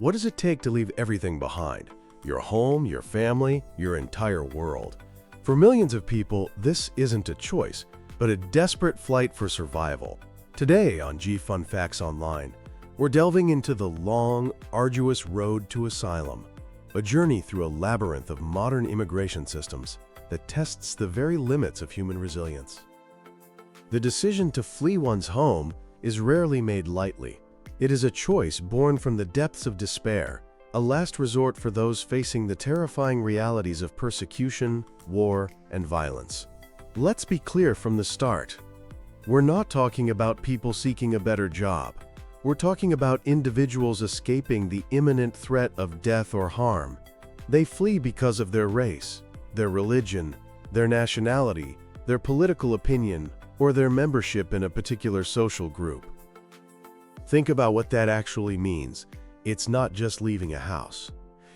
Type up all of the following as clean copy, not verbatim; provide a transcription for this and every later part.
What does it take to leave everything behind? Your home, your family, your entire world. For millions of people, this isn't a choice, but a desperate flight for survival. Today on Fun Facts Online, we're delving into the long, arduous road to asylum, a journey through a labyrinth of modern immigration systems that tests the very limits of human resilience. The decision to flee one's home is rarely made lightly. It is a choice born from the depths of despair, a last resort for those facing the terrifying realities of persecution, war, and violence. Let's be clear from the start. We're not talking about people seeking a better job. We're talking about individuals escaping the imminent threat of death or harm. They flee because of their race, their religion, their nationality, their political opinion, or their membership in a particular social group. Think about what that actually means. It's not just leaving a house.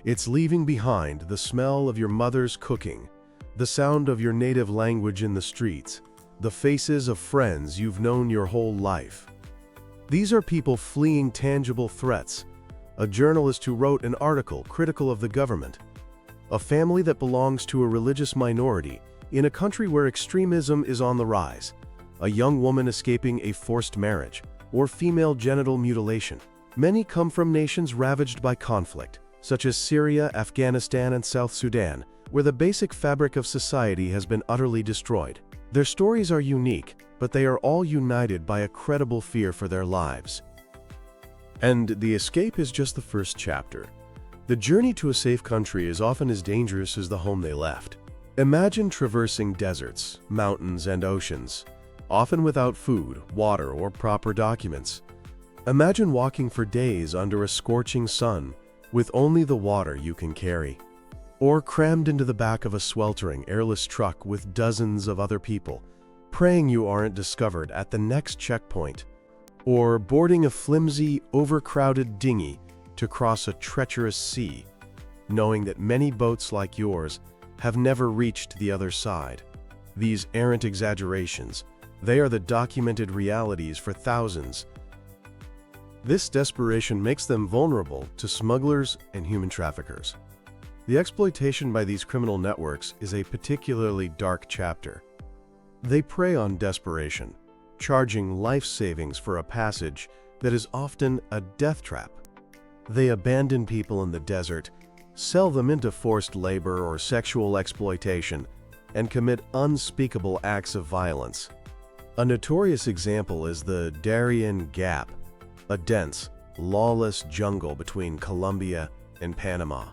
It's leaving behind the smell of your mother's cooking, the sound of your native language in the streets, the faces of friends you've known your whole life. These are people fleeing tangible threats, a journalist who wrote an article critical of the government, a family that belongs to a religious minority in a country where extremism is on the rise, a young woman escaping a forced marriage, or female genital mutilation. Many come from nations ravaged by conflict, such as Syria, Afghanistan, and South Sudan, where the basic fabric of society has been utterly destroyed. Their stories are unique, but they are all united by a credible fear for their lives. And the escape is just the first chapter. The journey to a safe country is often as dangerous as the home they left. Imagine traversing deserts, mountains, and oceans, often without food, water, or proper documents. Imagine walking for days under a scorching sun with only the water you can carry. Or crammed into the back of a sweltering, airless truck with dozens of other people, praying you aren't discovered at the next checkpoint. Or boarding a flimsy, overcrowded dinghy to cross a treacherous sea, knowing that many boats like yours have never reached the other side. These aren't exaggerations. They are the documented realities for thousands. This desperation makes them vulnerable to smugglers and human traffickers. The exploitation by these criminal networks is a particularly dark chapter. They prey on desperation, charging life savings for a passage that is often a death trap. They abandon people in the desert, sell them into forced labor or sexual exploitation, and commit unspeakable acts of violence. A notorious example is the Darien Gap, a dense, lawless jungle between Colombia and Panama.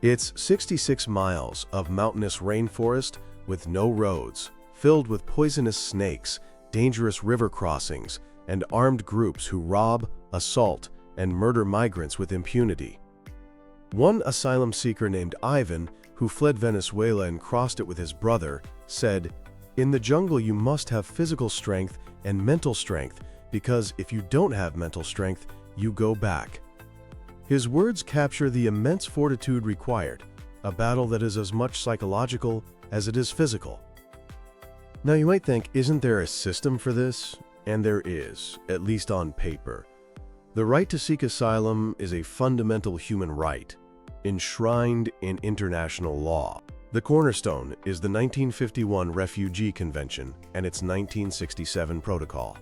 It's 66 miles of mountainous rainforest with no roads, filled with poisonous snakes, dangerous river crossings, and armed groups who rob, assault, and murder migrants with impunity. One asylum seeker named Ivan, who fled Venezuela and crossed it with his brother, said, "In the jungle you must have physical strength and mental strength, because if you don't have mental strength, you go back." His words capture the immense fortitude required, a battle that is as much psychological as it is physical. Now you might think, isn't there a system for this? And there is, at least on paper. The right to seek asylum is a fundamental human right, enshrined in international law. The cornerstone is the 1951 Refugee Convention and its 1967 Protocol.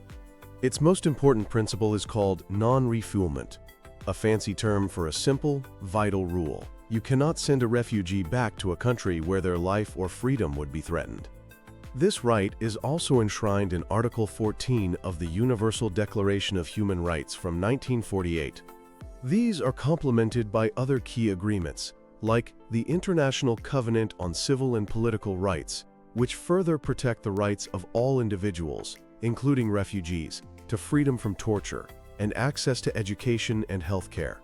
Its most important principle is called non-refoulement, a fancy term for a simple, vital rule. You cannot send a refugee back to a country where their life or freedom would be threatened. This right is also enshrined in Article 14 of the Universal Declaration of Human Rights from 1948. These are complemented by other key agreements, like the International Covenant on Civil and Political Rights, which further protect the rights of all individuals, including refugees, to freedom from torture and access to education and health care.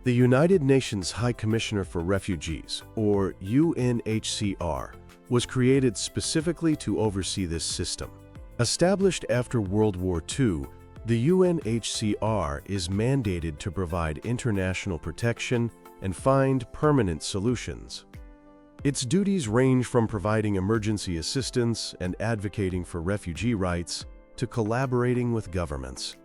The United Nations High Commissioner for Refugees, or UNHCR, was created specifically to oversee this system. Established after World War II, the UNHCR is mandated to provide international protection and find permanent solutions. Its duties range from providing emergency assistance and advocating for refugee rights to collaborating with governments.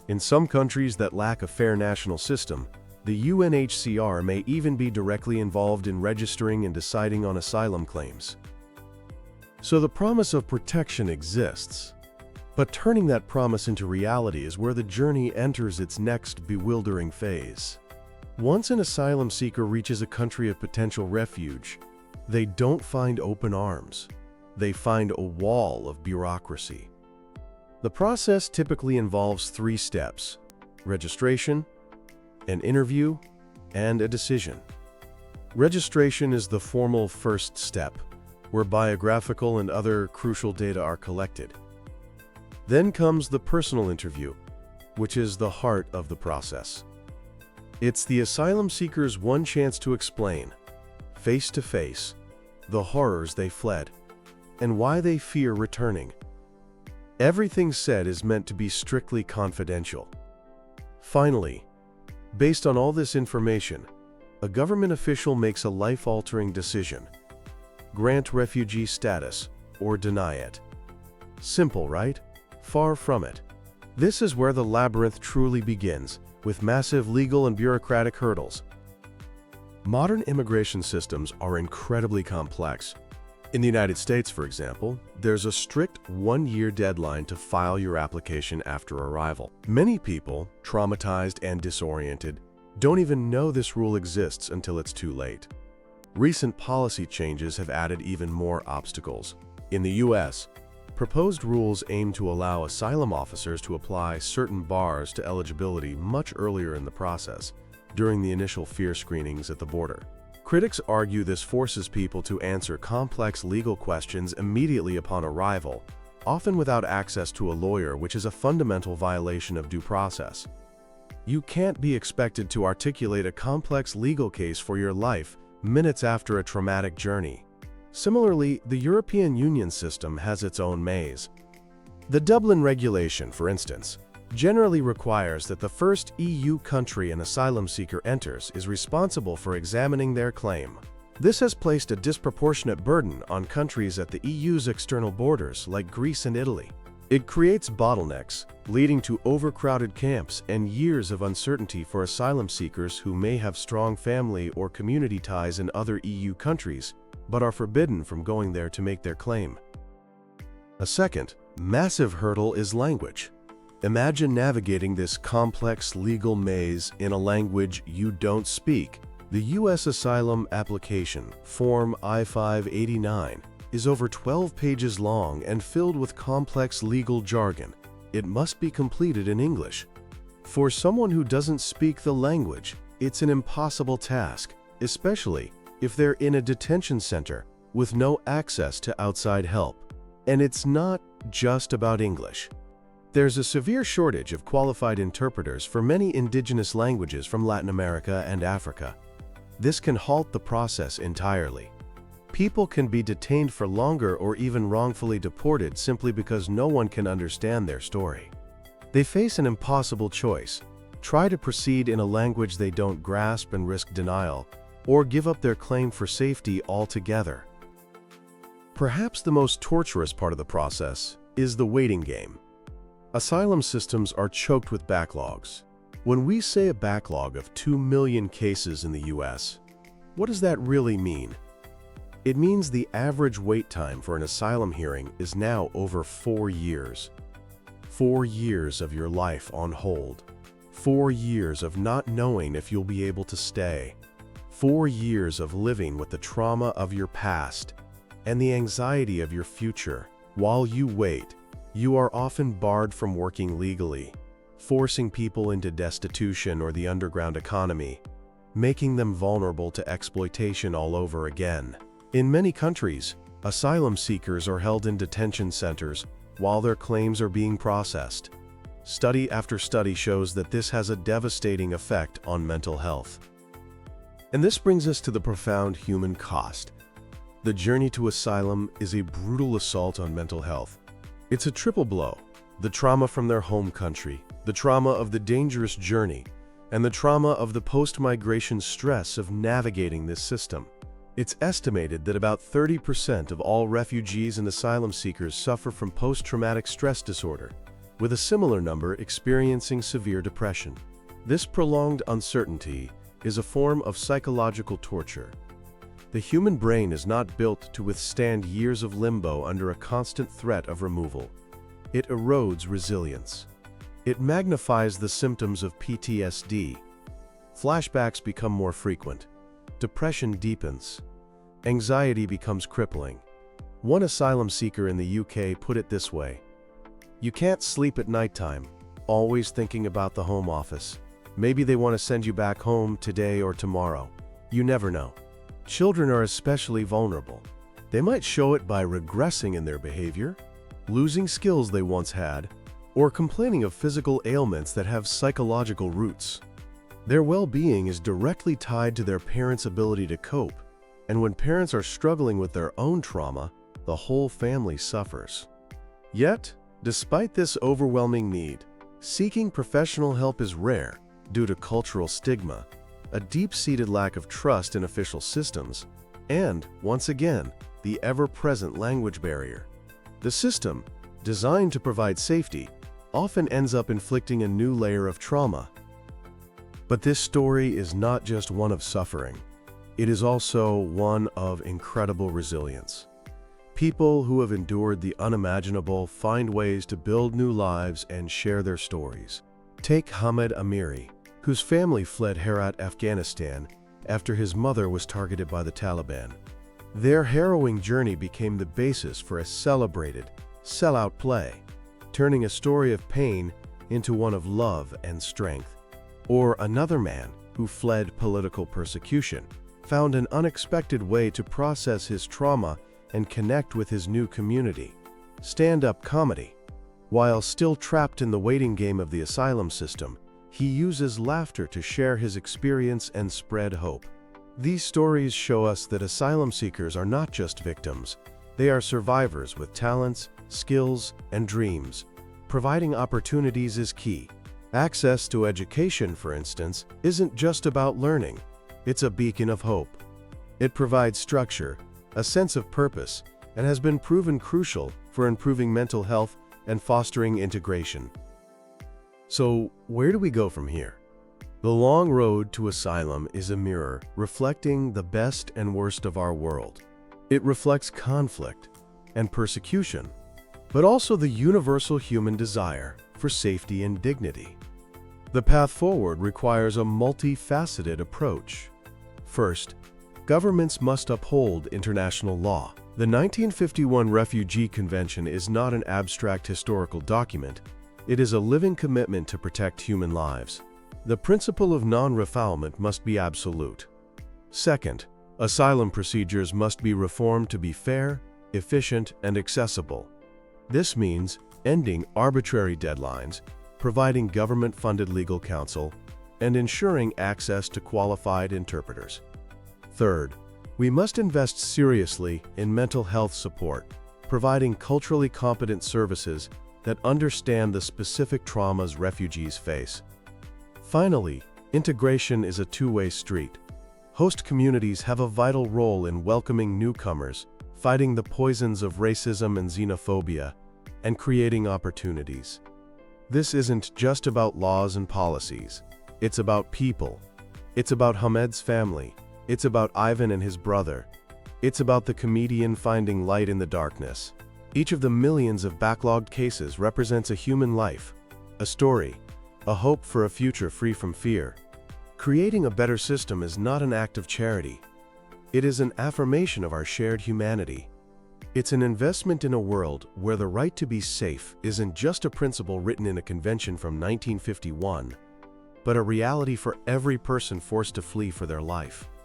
In some countries that lack a fair national system, the UNHCR may even be directly involved in registering and deciding on asylum claims. So the promise of protection exists, but turning that promise into reality is where the journey enters its next bewildering phase. Once an asylum seeker reaches a country of potential refuge, they don't find open arms. They find a wall of bureaucracy. The process typically involves 3 steps: registration, an interview, and a decision. Registration is the formal first step, where biographical and other crucial data are collected. Then comes the personal interview, which is the heart of the process. It's the asylum seeker's one chance to explain, face to face, the horrors they fled, and why they fear returning. Everything said is meant to be strictly confidential. Finally, based on all this information, a government official makes a life-altering decision: grant refugee status or deny it. Simple, right? Far from it. This is where the labyrinth truly begins, with massive legal and bureaucratic hurdles. Modern immigration systems are incredibly complex. In the United States, for example, there's a strict 1-year deadline to file your application after arrival. Many people, traumatized and disoriented, don't even know this rule exists until it's too late. Recent policy changes have added even more obstacles. In the U.S., proposed rules aim to allow asylum officers to apply certain bars to eligibility much earlier in the process, during the initial fear screenings at the border. Critics argue this forces people to answer complex legal questions immediately upon arrival, often without access to a lawyer, which is a fundamental violation of due process. You can't be expected to articulate a complex legal case for your life minutes after a traumatic journey. Similarly, the European Union system has its own maze. The Dublin regulation, for instance, generally requires that the first EU country an asylum seeker enters is responsible for examining their claim. This has placed a disproportionate burden on countries at the EU's external borders, like Greece and Italy. It creates bottlenecks, leading to overcrowded camps and years of uncertainty for asylum seekers who may have strong family or community ties in other EU countries, but are forbidden from going there to make their claim. A second, massive hurdle is language. Imagine navigating this complex legal maze in a language you don't speak. The U.S. Asylum Application, Form I-589, is over 12 pages long and filled with complex legal jargon. It must be completed in English. For someone who doesn't speak the language, it's an impossible task, especially if they're in a detention center with no access to outside help. And it's not just about English. There's a severe shortage of qualified interpreters for many indigenous languages from Latin America and Africa. This can halt the process entirely. People can be detained for longer or even wrongfully deported simply because no one can understand their story. They face an impossible choice: try to proceed in a language they don't grasp and risk denial, or give up their claim for safety altogether. Perhaps the most torturous part of the process is the waiting game. Asylum systems are choked with backlogs. When we say a backlog of 2 million cases in the U.S., what does that really mean? It means the average wait time for an asylum hearing is now over 4 years. 4 years of your life on hold. 4 years of not knowing if you'll be able to stay. 4 years of living with the trauma of your past and the anxiety of your future. While you wait, you are often barred from working legally, forcing people into destitution or the underground economy, making them vulnerable to exploitation all over again. In many countries, asylum seekers are held in detention centers while their claims are being processed. Study after study shows that this has a devastating effect on mental health. And this brings us to the profound human cost. The journey to asylum is a brutal assault on mental health. It's a triple blow: the trauma from their home country, the trauma of the dangerous journey, and the trauma of the post-migration stress of navigating this system. It's estimated that about 30% of all refugees and asylum seekers suffer from post-traumatic stress disorder, with a similar number experiencing severe depression. This prolonged uncertainty is a form of psychological torture. The human brain is not built to withstand years of limbo under a constant threat of removal. It erodes resilience. It magnifies the symptoms of PTSD. Flashbacks become more frequent. Depression deepens. Anxiety becomes crippling. One asylum seeker in the UK put it this way: "You can't sleep at nighttime, always thinking about the Home Office. Maybe they want to send you back home today or tomorrow. You never know." Children are especially vulnerable. They might show it by regressing in their behavior, losing skills they once had, or complaining of physical ailments that have psychological roots. Their well-being is directly tied to their parents' ability to cope, and when parents are struggling with their own trauma, the whole family suffers. Yet, despite this overwhelming need, seeking professional help is rare due to cultural stigma, a deep-seated lack of trust in official systems, and, once again, the ever-present language barrier. The system, designed to provide safety, often ends up inflicting a new layer of trauma. But this story is not just one of suffering. It is also one of incredible resilience. People who have endured the unimaginable find ways to build new lives and share their stories. Take Hamed Amiri, whose family fled Herat, Afghanistan, after his mother was targeted by the Taliban. Their harrowing journey became the basis for a celebrated, sellout play, turning a story of pain into one of love and strength. Or another man who fled political persecution, found an unexpected way to process his trauma and connect with his new community. Stand-up comedy. While still trapped in the waiting game of the asylum system, he uses laughter to share his experience and spread hope. These stories show us that asylum seekers are not just victims. They are survivors with talents, skills, and dreams. Providing opportunities is key. Access to education, for instance, isn't just about learning. It's a beacon of hope. It provides structure, a sense of purpose, and has been proven crucial for improving mental health and fostering integration. So, where do we go from here? The long road to asylum is a mirror reflecting the best and worst of our world. It reflects conflict and persecution, but also the universal human desire for safety and dignity. The path forward requires a multifaceted approach. First, governments must uphold international law. The 1951 Refugee Convention is not an abstract historical document. It is a living commitment to protect human lives. The principle of non-refoulement must be absolute. Second, asylum procedures must be reformed to be fair, efficient, and accessible. This means ending arbitrary deadlines, providing government-funded legal counsel, and ensuring access to qualified interpreters. Third, we must invest seriously in mental health support, providing culturally competent services that understand the specific traumas refugees face. Finally, integration is a two-way street. Host communities have a vital role in welcoming newcomers, fighting the poisons of racism and xenophobia, and creating opportunities. This isn't just about laws and policies. It's about people. It's about Hamed's family. It's about Ivan and his brother. It's about the comedian finding light in the darkness. Each of the millions of backlogged cases represents a human life, a story, a hope for a future free from fear. Creating a better system is not an act of charity. It is an affirmation of our shared humanity. It's an investment in a world where the right to be safe isn't just a principle written in a convention from 1951, but a reality for every person forced to flee for their life.